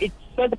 61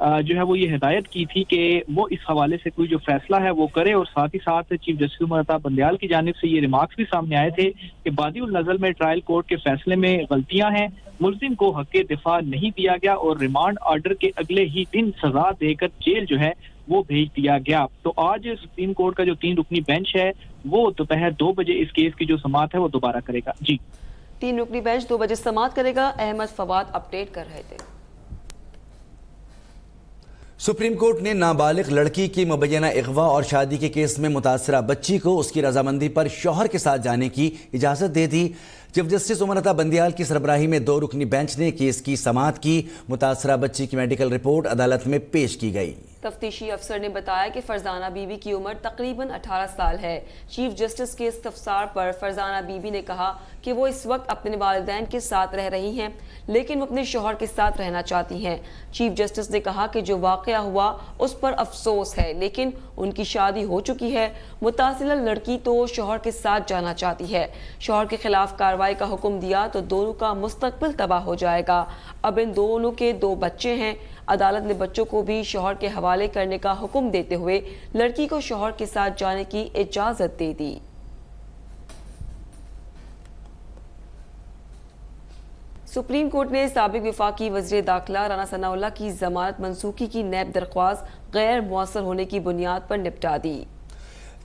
جو ہے وہ یہ ہدایت کی تھی کہ وہ اس حوالے سے کوئی جو فیصلہ ہے وہ کرے، اور ساتھ ہی ساتھ چیف جسٹس عمر عطا بندیال کی جانب سے یہ ریمارکس بھی سامنے آئے تھے کہ بادی النظر میں ٹرائل کورٹ کے فیصلے میں غلطیاں ہیں، ملزم کو حق دفاع نہیں دیا گیا اور ریمانڈ آرڈر کے اگلے ہی دن سزا دے کر جیل جو ہے وہ بھیج دیا گیا۔ تو آج سپریم کورٹ کا جو 3 رکنی بینچ ہے وہ دوپہر 2 بجے اس کیس کی جو سماعت ہے وہ دوبارہ کرے گا۔ جی 3 رکنی بینچ 2 بجے سماعت کرے گا۔ احمد فواد اپڈیٹ کر رہے تھے۔ سپریم کورٹ نے نابالغ لڑکی کی مبینہ اغوا اور شادی کے کیس میں متاثرہ بچی کو اس کی رضامندی پر شوہر کے ساتھ جانے کی اجازت دے دی۔ چیف جسٹس عمر عطا بندیال کی سربراہی میں 2 رکنی بینچ نے کیس کی سماعت کی۔ متاثرہ بچی کی میڈیکل رپورٹ عدالت میں پیش کی گئی۔ تفتیشی افسر نے بتایا کہ فرزانہ بی بی کی عمر تقریباً 18 سال ہے۔ چیف جسٹس کے استفسار پر فرزانہ بی بی نے کہا کہ وہ اس وقت اپنے والدین کے ساتھ رہ رہی ہیں، لیکن وہ اپنے شوہر کے ساتھ رہنا چاہتی ہیں۔ چیف جسٹس نے کہا کہ جو واقعہ ہوا اس پر افسوس ہے، لیکن ان کی شادی ہو چکی ہے۔ متاثرہ لڑکی تو شوہر کے ساتھ جانا چاہتی ہے۔ شوہر کے خلاف کارروائی کا حکم دیا تو دونوں کا مستقبل تباہ ہو جائے گا۔ اب ان دونوں کے 2 بچے ہیں۔ عدالت نے بچوں کو بھی شوہر کے حوالے کرنے کا حکم دیتے ہوئے لڑکی کو شوہر کے ساتھ جانے کی اجازت دے دی۔ سپریم کورٹ نے سابق وفاقی وزیر داخلہ رانا ثناء اللہ کی ضمانت منسوخی کی نیب درخواست غیر مؤثر ہونے کی بنیاد پر نپٹا دی۔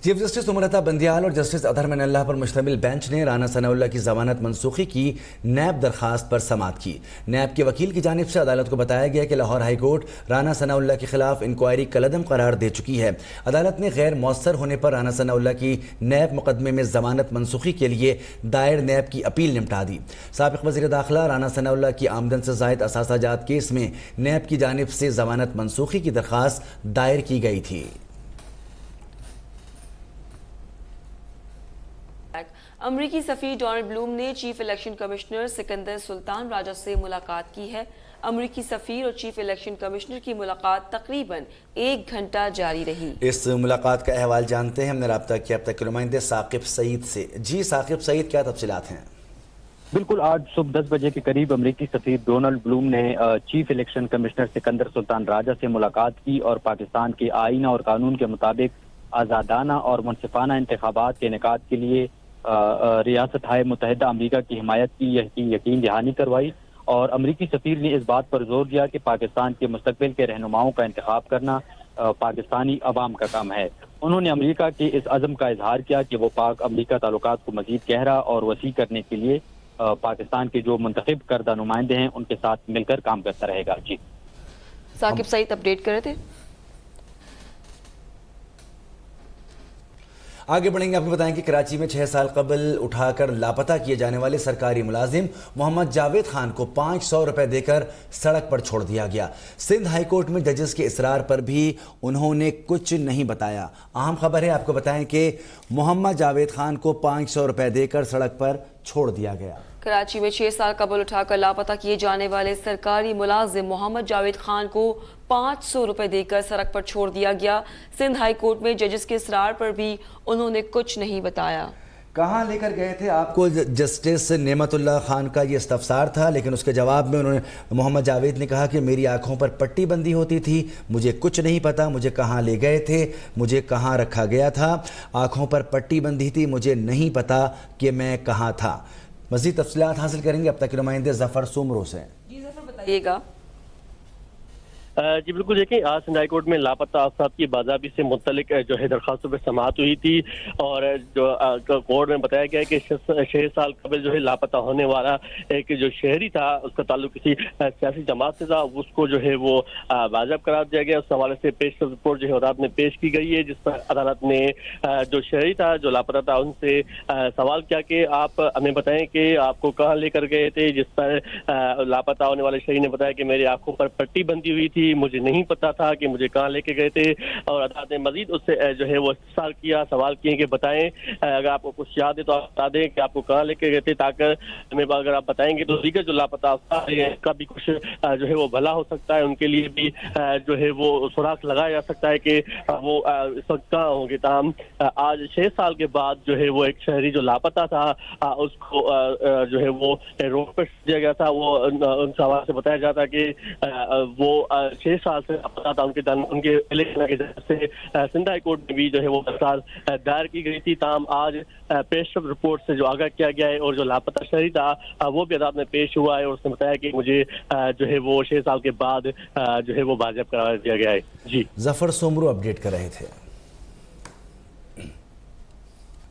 چیف جسٹس عمر عطا بندیال اور جسٹس اطہر من اللہ پر مشتمل بینچ نے رانا ثناء اللہ کی ضمانت منسوخی کی نیب درخواست پر سماعت کی۔ نیب کے وکیل کی جانب سے عدالت کو بتایا گیا کہ لاہور ہائی کورٹ رانا ثناء اللہ کے خلاف انکوائری کالعدم قرار دے چکی ہے۔ عدالت نے غیر مؤثر ہونے پر رانا ثناء اللہ کی نیب مقدمے میں ضمانت منسوخی کے لیے دائر نیب کی اپیل نمٹا دی۔ سابق وزیر داخلہ رانا ثناء اللہ کی آمدن سے زائد اثاثہ جات کیس میں نیب کی جانب سے ضمانت منسوخی کی درخواست دائر کی گئی تھی۔ امریکی سفیر ڈونلڈ بلوم نے چیف الیکشن کمشنر سکندر سلطان راجہ سے ملاقات کی ہے۔ امریکی سفیر اور چیف الیکشن کمشنر کی ملاقات تقریباً 1 گھنٹہ جاری رہی۔ اس ملاقات کا احوال جانتے ہیں، ہم نے رابطہ کیا اب تک کے نمائندے ثاقب سعید سے۔ جی ثاقب سعید، کیا تفصیلات ہیں؟ بالکل، آج صبح 10 بجے کے قریب امریکی سفیر ڈونلڈ بلوم نے چیف الیکشن کمشنر سکندر سلطان راجہ سے ملاقات کی اور پاکستان کے آئین اور قانون کے مطابق آزادانہ اور منصفانہ انتخابات کے انعقاد کے لیے ریاست ہائے متحدہ امریکہ کی حمایت کی یقین دہانی کروائی، اور امریکی سفیر نے اس بات پر زور دیا کہ پاکستان کے مستقبل کے رہنماؤں کا انتخاب کرنا پاکستانی عوام کا کام ہے۔ انہوں نے امریکہ کے اس عزم کا اظہار کیا کہ وہ پاک امریکہ تعلقات کو مزید گہرا اور وسیع کرنے کے لیے پاکستان کے جو منتخب کردہ نمائندے ہیں ان کے ساتھ مل کر کام کرتا رہے گا۔ جی ثاقب سعید اپڈیٹ کر رہے تھے۔ آگے بڑھیں گے، آپ کو بتائیں کہ کراچی میں 6 سال قبل اٹھا کر لاپتہ کیے جانے والے سرکاری ملازم محمد جاوید خان کو 500 روپے دے کر سڑک پر چھوڑ دیا گیا۔ سندھ ہائی کورٹ میں ججز کے اصرار پر بھی انہوں نے کچھ نہیں بتایا۔ اہم خبر ہے، آپ کو بتائیں کہ محمد جاوید خان کو 500 روپے دے کر سڑک پر چھوڑ دیا گیا۔ کراچی میں 6 سال قبل اٹھا کر لاپتہ کیے جانے والے سرکاری ملازم محمد جاوید خان کو 500 روپے دے کر سڑک پر چھوڑ دیا گیا۔ سندھ ہائی کورٹ میں ججز کے اصرار پر بھی انہوں نے کچھ نہیں بتایا۔ کہاں لے کر گئے تھے آپ کو؟ جسٹس نعمت اللہ خان کا یہ استفسار تھا، لیکن اس کے جواب میں انہوں نے محمد جاوید نے کہا کہ میری آنکھوں پر پٹی بندھی ہوتی تھی، مجھے کچھ نہیں پتا مجھے کہاں لے گئے تھے، مجھے کہاں رکھا گیا تھا، آنکھوں پر پٹی بندھی تھی، مجھے نہیں پتا کہ میں کہاں تھا۔ مزید تفصیلات حاصل کریں گے اب تک کے نمائندے ظفر سومرو سے۔ جی ظفر بتائیے گا۔ جی بالکل، دیکھیں آج سندھ ہائی کورٹ میں لاپتہ افراد کی بازیابی سے متعلق جو ہے درخواستوں پہ سماعت ہوئی تھی، اور جو کورٹ میں بتایا گیا کہ 6 سال قبل جو ہے لاپتہ ہونے والا ایک جو شہری تھا اس کا تعلق کسی سیاسی جماعت سے تھا، اس کو جو ہے وہ بازیاب قرار دیا گیا۔ اس حوالے سے پیش رپورٹ جو ہے عدالت میں پیش کی گئی ہے، جس پر عدالت نے جو شہری تھا جو لاپتہ تھا ان سے سوال کیا کہ آپ ہمیں بتائیں کہ آپ کو کہاں لے کر گئے تھے، جس پر لاپتہ ہونے والے شہری نے بتایا کہ میری آنکھوں پر پٹی بندھی ہوئی تھی، مجھے نہیں پتا تھا کہ مجھے کہاں لے کے گئے تھے۔ اور عدالت نے مزید اس سے جو ہے وہ استفسار کیا، سوال کیے کہ بتائیں اگر آپ کو کچھ یاد ہے تو آپ بتا دیں کہ آپ کو کہاں لے کے گئے تھے، تاکہ ہمیں اگر آپ بتائیں گے تو دیگر جو لاپتہ افراد ہیں کا بھی کچھ جو ہے وہ بھلا ہو سکتا ہے، ان کے لیے بھی جو ہے وہ سراغ لگایا جا سکتا ہے کہ وہ اس وقت کہاں ہوں گے۔ تاہم آج 6 سال کے بعد جو ہے وہ ایک شہری جو لاپتہ تھا اس کو جو ہے وہ روڈ پر دیا گیا تھا۔ وہ ان حوالے سے بتایا جاتا کہ وہ 6 سال سے لاپتہ تھا، ان کے الیکشن کی وجہ سے سندھ ہائی کورٹ میں بھی جو ہے وہ درخواست دائر کی گئی تھی. تاہم آج پیش رفت رپورٹ سے جو آگاہ کیا گیا ہے اور جو لاپتہ شہری تھا وہ بھی عدالت میں پیش ہوا ہے اور اس نے بتایا کہ مجھے جو ہے وہ 6 سال کے بعد جو ہے وہ بازیاب قرار دیا گیا ہے. جی ظفر سومرو اپڈیٹ کر رہے تھے.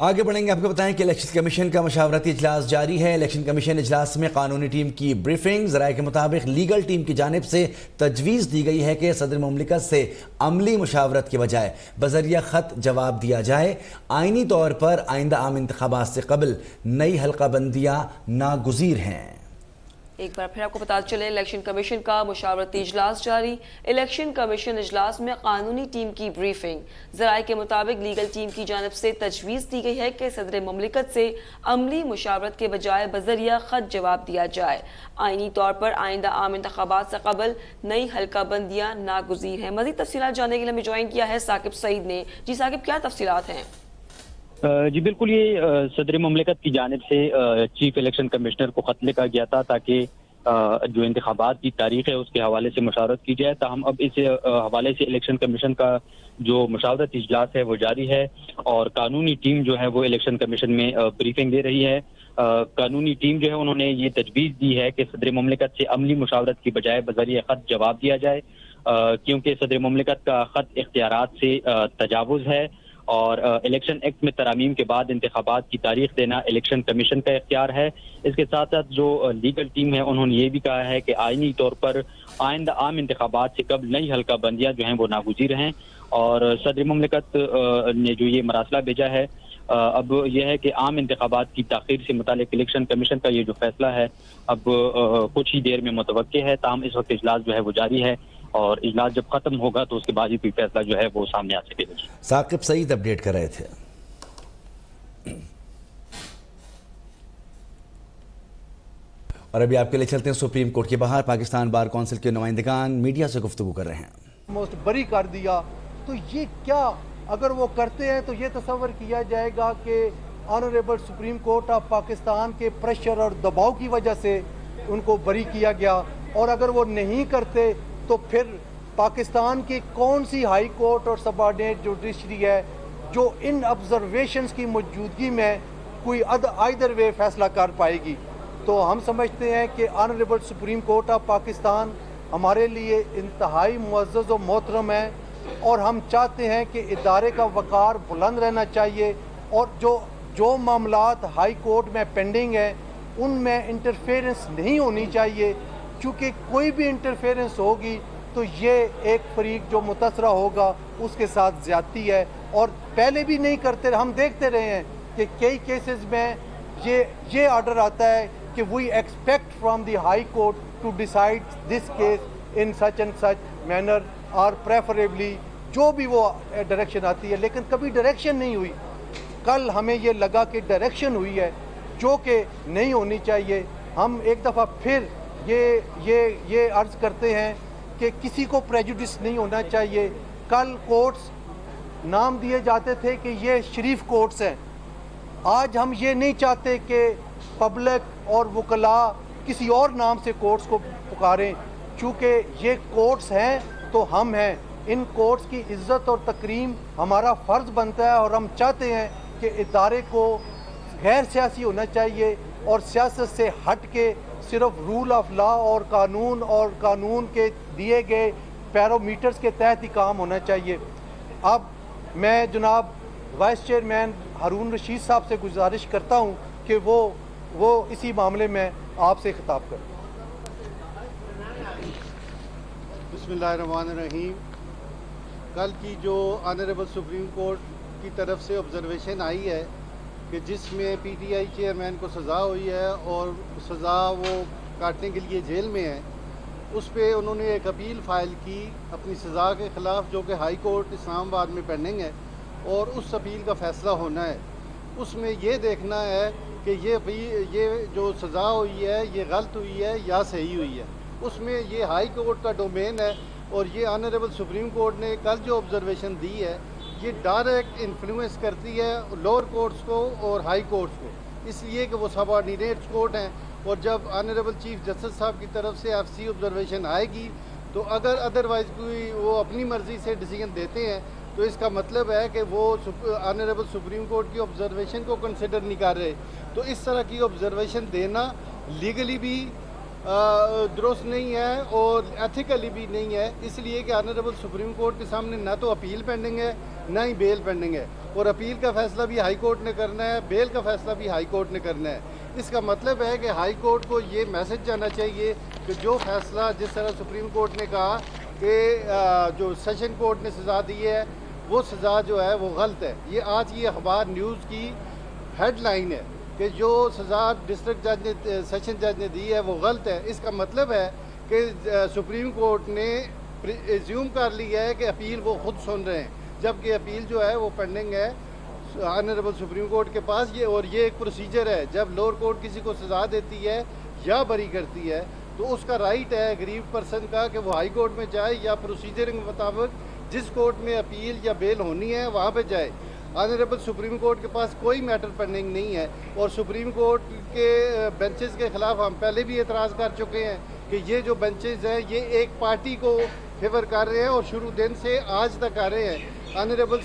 آگے بڑھیں گے. آپ کو بتائیں کہ الیکشن کمیشن کا مشاورتی اجلاس جاری ہے. الیکشن کمیشن اجلاس میں قانونی ٹیم کی بریفنگ. ذرائع کے مطابق لیگل ٹیم کی جانب سے تجویز دی گئی ہے کہ صدر مملکت سے عملی مشاورت کے بجائے بذریعہ خط جواب دیا جائے. آئینی طور پر آئندہ عام انتخابات سے قبل نئی حلقہ بندیاں ناگزیر ہیں. ایک بار پھر آپ کو بتا چلے الیکشن کمیشن کا مشاورتی اجلاس جاری. الیکشن کمیشن اجلاس میں قانونی ٹیم کی بریفنگ. ذرائع کے مطابق لیگل ٹیم کی جانب سے تجویز دی گئی ہے کہ صدر مملکت سے عملی مشاورت کے بجائے بذریعہ خط جواب دیا جائے. آئینی طور پر آئندہ عام انتخابات سے قبل نئی حلقہ بندیاں ناگزیر ہیں. مزید تفصیلات جاننے کے لیے ہمیں جوائن کیا ہے ثاقب سعید نے. جی ثاقب، کیا تفصیلات ہیں؟ جی بالکل، یہ صدر مملکت کی جانب سے چیف الیکشن کمشنر کو خط لکھا گیا تھا تاکہ جو انتخابات کی تاریخ ہے اس کے حوالے سے مشاورت کی جائے. تاہم اب اس حوالے سے الیکشن کمیشن کا جو مشاورت اجلاس ہے وہ جاری ہے اور قانونی ٹیم جو ہے وہ الیکشن کمیشن میں بریفنگ دے رہی ہے. قانونی ٹیم جو ہے انہوں نے یہ تجویز دی ہے کہ صدر مملکت سے عملی مشاورت کی بجائے بذریعہ خط جواب دیا جائے، کیونکہ صدر مملکت کا خط اختیارات سے تجاوز ہے اور الیکشن ایکٹ میں ترامیم کے بعد انتخابات کی تاریخ دینا الیکشن کمیشن کا اختیار ہے. اس کے ساتھ ساتھ جو لیگل ٹیم ہے انہوں نے یہ بھی کہا ہے کہ آئینی طور پر آئندہ عام انتخابات سے قبل نئی حلقہ بندیاں جو ہیں وہ ناگزیر ہیں. اور صدر مملکت نے جو یہ مراسلہ بھیجا ہے، اب یہ ہے کہ عام انتخابات کی تاخیر سے متعلق الیکشن کمیشن کا یہ جو فیصلہ ہے اب کچھ ہی دیر میں متوقع ہے. تاہم اس وقت اجلاس جو ہے وہ جاری ہے اور اجلاس جب ختم ہوگا تو اس کے بعد ہی کوئی فیصلہ جو ہے وہ سامنے آ سکے گا. ثاقب سعید اپڈیٹ کر رہے تھے. اور ابھی آپ کے لیے چلتے ہیں سپریم کورٹ کے باہر. پاکستان بار کونسل کے نمائندگان میڈیا سے گفتگو کر رہے ہیں. موسٹ بری کر دیا تو یہ کیا اگر وہ کرتے ہیں تو یہ تصور کیا جائے گا کہ honourable supreme court of Pakistan کے پریشر اور دباؤ کی وجہ سے ان کو بری کیا گیا، اور اگر وہ نہیں کرتے تو پھر پاکستان کی کون سی ہائی کورٹ اور سب آرڈینیٹ جوڈیشری ہے جو ان آبزرویشنز کی موجودگی میں کوئی آئیدر وے فیصلہ کر پائے گی. تو ہم سمجھتے ہیں کہ honourable supreme court of Pakistan ہمارے لیے انتہائی معزز و محترم ہے اور ہم چاہتے ہیں کہ ادارے کا وقار بلند رہنا چاہیے اور جو معاملات ہائی کورٹ میں پینڈنگ ہیں ان میں انٹرفیرنس نہیں ہونی چاہیے، چونکہ کوئی بھی انٹرفیرنس ہوگی تو یہ ایک فریق جو متاثرہ ہوگا اس کے ساتھ زیادتی ہے. اور پہلے بھی نہیں کرتے، ہم دیکھتے رہے ہیں کہ کئی کیسز میں یہ آرڈر آتا ہے کہ we expect from the high court to decide this case in such and such manner اور پریفریبلی جو بھی وہ ڈائریکشن آتی ہے، لیکن کبھی ڈائریکشن نہیں ہوئی. کل ہمیں یہ لگا کہ ڈائریکشن ہوئی ہے جو کہ نہیں ہونی چاہیے. ہم ایک دفعہ پھر یہ عرض کرتے ہیں کہ کسی کو پریجوڈس نہیں ہونا چاہیے. کل کورٹس نام دیے جاتے تھے کہ یہ شریف کورٹس ہیں، آج ہم یہ نہیں چاہتے کہ پبلک اور وکلاء کسی اور نام سے کورٹس کو پکاریں، چونکہ یہ کورٹس ہیں تو ہم ہیں. ان کورٹس کی عزت اور تکریم ہمارا فرض بنتا ہے اور ہم چاہتے ہیں کہ ادارے کو غیر سیاسی ہونا چاہیے اور سیاست سے ہٹ کے صرف رول آف لا اور قانون کے دیے گئے پیرامیٹرز کے تحت ہی کام ہونا چاہیے. اب میں جناب وائس چیئرمین ہارون رشید صاحب سے گزارش کرتا ہوں کہ وہ اسی معاملے میں آپ سے خطاب کریں. بسم اللہ الرحمن الرحیم. کل کی جو آنریبل سپریم کورٹ کی طرف سے آبزرویشن آئی ہے کہ جس میں پی ٹی آئی چیئرمین کو سزا ہوئی ہے اور سزا وہ کاٹنے کے لیے جیل میں ہے، اس پہ انہوں نے ایک اپیل فائل کی اپنی سزا کے خلاف جو کہ ہائی کورٹ اسلام آباد میں پینڈنگ ہے، اور اس اپیل کا فیصلہ ہونا ہے. اس میں یہ دیکھنا ہے کہ یہ جو سزا ہوئی ہے یہ غلط ہوئی ہے یا صحیح ہوئی ہے. اس میں یہ ہائی کورٹ کا ڈومین ہے اور یہ آنریبل سپریم کورٹ نے کل جو آبزرویشن دی ہے یہ ڈائریکٹ انفلوئنس کرتی ہے لوور کورٹس کو اور ہائی کورٹس کو، اس لیے کہ وہ سب آرڈینیٹس کورٹ ہیں. اور جب آنریبل چیف جسٹس صاحب کی طرف سے ایف سی آبزرویشن آئے گی تو اگر ادروائز کوئی وہ اپنی مرضی سے ڈیسیجن دیتے ہیں تو اس کا مطلب ہے کہ وہ آنریبل سپریم کورٹ کی آبزرویشن کو کنسیڈر نہیں کر رہے. تو اس طرح کی آبزرویشن دینا لیگلی بھی درست نہیں ہے اور ایتھیکلی بھی نہیں ہے, اس لیے کہ آنریبل سپریم کورٹ کے سامنے نہ تو اپیل پینڈنگ ہے نہ ہی بیل پینڈنگ ہے, اور اپیل کا فیصلہ بھی ہائی کورٹ نے کرنا ہے, بیل کا فیصلہ بھی ہائی کورٹ نے کرنا ہے. اس کا مطلب ہے کہ ہائی کورٹ کو یہ میسج جانا چاہیے کہ جو فیصلہ جس طرح سپریم کورٹ نے کہا کہ جو سیشن کورٹ نے سزا دی ہے وہ سزا جو ہے وہ غلط ہے. یہ آج کی اخبار نیوز کی ہیڈ لائن ہے کہ جو سزا ڈسٹرکٹ جج نے سیشن جج نے دی ہے وہ غلط ہے. اس کا مطلب ہے کہ سپریم کورٹ نے ایزیوم کر لیا ہے کہ اپیل وہ خود سن رہے ہیں, جبکہ اپیل جو ہے وہ پینڈنگ ہے آنریبل سپریم کورٹ کے پاس. اور یہ ایک پروسیجر ہے, جب لوور کورٹ کسی کو سزا دیتی ہے یا بری کرتی ہے تو اس کا رائٹ ہے غریب پرسن کا کہ وہ ہائی کورٹ میں جائے یا پروسیجر کے مطابق جس کورٹ میں اپیل یا بیل ہونی ہے وہاں پہ جائے. آنریبل سپریم کورٹ کے پاس کوئی میٹر پینڈنگ نہیں ہے, اور سپریم کورٹ کے بینچز کے خلاف ہم پہلے بھی اعتراض کر چکے ہیں کہ یہ جو بینچز ہیں یہ ایک پارٹی کو فیور کر رہے ہیں اور شروع دن سے آج تک آ رہے ہیں. آنریبل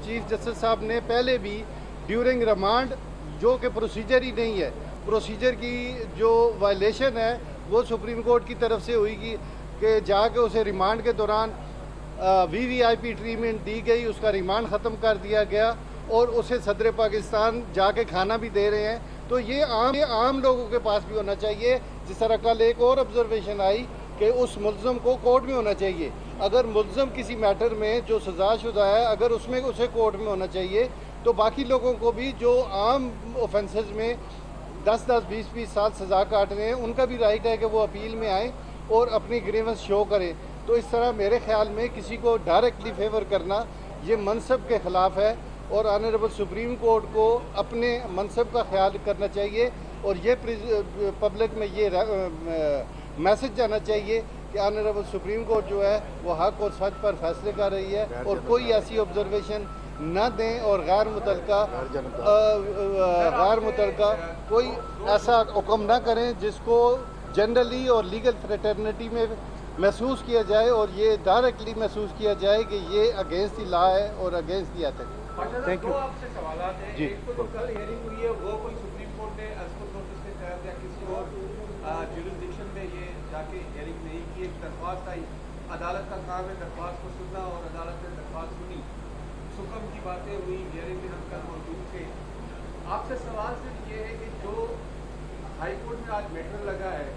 چیف جسٹس صاحب نے پہلے بھی ڈیورنگ ریمانڈ, جو کہ پروسیجر ہی نہیں ہے, پروسیجر کی جو وائلیشن ہے وہ سپریم کورٹ کی طرف سے ہوئی گی کہ جا کے اسے ریمانڈ کے دوران VVIP ٹریٹمنٹ دی گئی, اس کا ریمانڈ ختم کر دیا گیا اور اسے صدر پاکستان جا کے کھانا بھی دے رہے ہیں. تو یہ عام لوگوں کے پاس بھی ہونا چاہیے. جس طرح کل ایک اور آبزرویشن آئی کہ اس ملزم کو کورٹ میں ہونا چاہیے. اگر ملزم کسی میٹر میں جو سزا شدہ ہے اگر اس میں اسے کورٹ میں ہونا چاہیے تو باقی لوگوں کو بھی جو عام اوفینسز میں 10-20 سال سزا کاٹ رہے ہیں ان کا بھی رائٹ ہے کہ وہ اپیل میں آئیں اور اپنی گریونس شو کریں. تو اس طرح میرے خیال میں کسی کو ڈائریکٹلی فیور کرنا یہ منصب کے خلاف ہے, اور آنریبل سپریم کورٹ کو اپنے منصب کا خیال کرنا چاہیے, اور یہ پبلک میں یہ میسج جانا چاہیے کہ آنریبل سپریم کورٹ جو ہے وہ حق اور سچ پر فیصلے کر رہی ہے, اور کوئی ایسی آبزرویشن نہ دیں اور غیر متعلقہ کوئی ایسا حکم نہ کریں جس کو جنرلی اور لیگل فریٹرنیٹی میں محسوس کیا جائے اور یہ ڈائریکٹلی محسوس کیا جائے کہ یہ اگینسٹ دی لا ہے اور against the ethics. Thank you. آپ سے سوالات ہیں. جی, ایک تو کل ہیئرنگ ہوئی ہے, وہ کوئی سپریم کورٹ نے اسکول نوٹس کے تحت یا کسی اور جیورسڈکشن میں یہ جا کے ہیئرنگ نہیں کی, ایک درخواست آئی. عدالت کا کام ہے درخواست کو سننا اور عدالت نے درخواست سنی, سکم کی باتیں ہوئی, ہیئرنگ میں ہم کل موجود تھے. آپ سے سوال صرف یہ ہے کہ جو ہائی کورٹ میں آج میٹر لگا ہے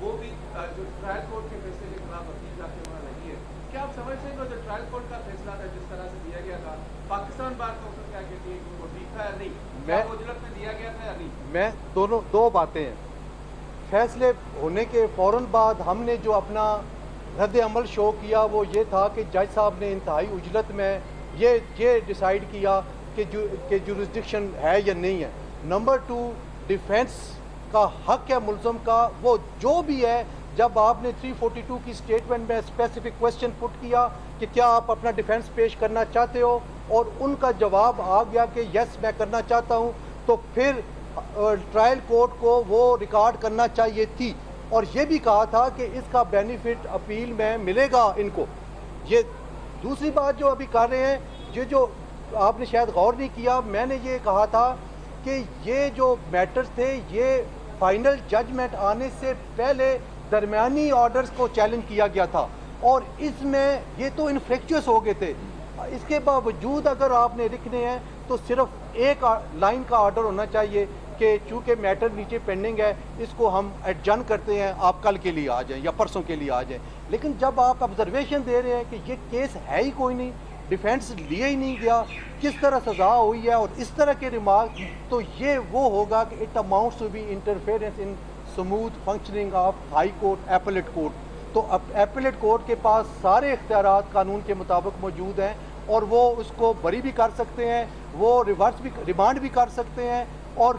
وہ بھی جو ٹرائل کورٹ کے فیصلے کے خلاف اپیل جا کے وہاں لگی ہے, کیا آپ سمجھتے ہیں کہ جو ٹرائل کورٹ کا فیصلہ تھا جس طرح سے دیا گیا تھا, پاکستان بار کونسل کیا کہتی ہے کہ وہ ٹھیک تھا یا نہیں, کیا وہ اجلت میں دیا گیا تھا یا نہیں؟ میں دو باتیں ہیں. فیصلے ہونے کے فوراً بعد ہم نے جو اپنا رد عمل شو کیا وہ یہ تھا کہ جج صاحب نے انتہائی اجلت میں یہ ڈیسائیڈ کیا کہ جورسڈکشن ہے یا نہیں ہے. نمبر 2, ڈیفینس کا حق ہے ملزم کا, وہ جو بھی ہے. جب آپ نے 342 کی سٹیٹمنٹ میں اسپیسیفک کوشچن پٹ کیا کہ کیا آپ اپنا ڈیفینس پیش کرنا چاہتے ہو اور ان کا جواب آ گیا کہ یس میں کرنا چاہتا ہوں, تو پھر ٹرائل کورٹ کو وہ ریکارڈ کرنا چاہیے تھی اور یہ بھی کہا تھا کہ اس کا بینیفٹ اپیل میں ملے گا ان کو. یہ دوسری بات جو ابھی کر رہے ہیں, یہ جو آپ نے شاید غور نہیں کیا, میں نے یہ کہا تھا کہ یہ جو میٹرز تھے یہ فائنل ججمنٹ آنے سے پہلے درمیانی آرڈرز کو چیلنج کیا گیا تھا اور اس میں یہ تو انفریکچوس ہو گئے تھے. اس کے باوجود اگر آپ نے لکھنے ہیں تو صرف ایک لائن کا آرڈر ہونا چاہیے کہ چونکہ میٹر نیچے پینڈنگ ہے اس کو ہم ایڈجن کرتے ہیں, آپ کل کے لیے آ جائیں یا پرسوں کے لیے آ جائیں. لیکن جب آپ آبزرویشن دے رہے ہیں کہ یہ کیس ہے ہی کوئی نہیں, ڈیفینس لیا ہی نہیں گیا, کس طرح سزا ہوئی ہے اور اس طرح کے ریمارک, تو یہ وہ ہوگا کہ it amounts to be interference in smooth functioning of high court appellate court. تو اب ایپلیٹ کورٹ کے پاس سارے اختیارات قانون کے مطابق موجود ہیں اور وہ اس کو بری بھی کر سکتے ہیں, وہ ریمانڈ بھی کر سکتے ہیں, اور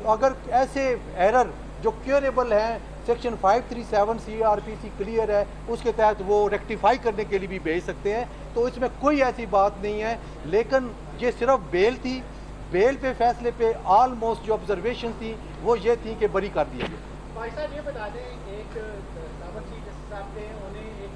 اگر ایسے ایرر جو کیوریبل ہیں سیکشن 537 CRPC کلیئر ہے اس کے تحت وہ ریکٹیفائی کرنے کے لیے بھی بھیج سکتے ہیں. تو اس میں کوئی ایسی بات نہیں ہے. لیکن یہ صرف بیل تھی, بیل پہ فیصلے پہ آلموسٹ جو آبزرویشن تھی وہ یہ تھی کہ بری کر دیا گیا. بھائی صاحب یہ بتا دیں, ایک سابق چیف جسٹس صاحب تھے, انہیں ایک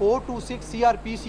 426 CRPC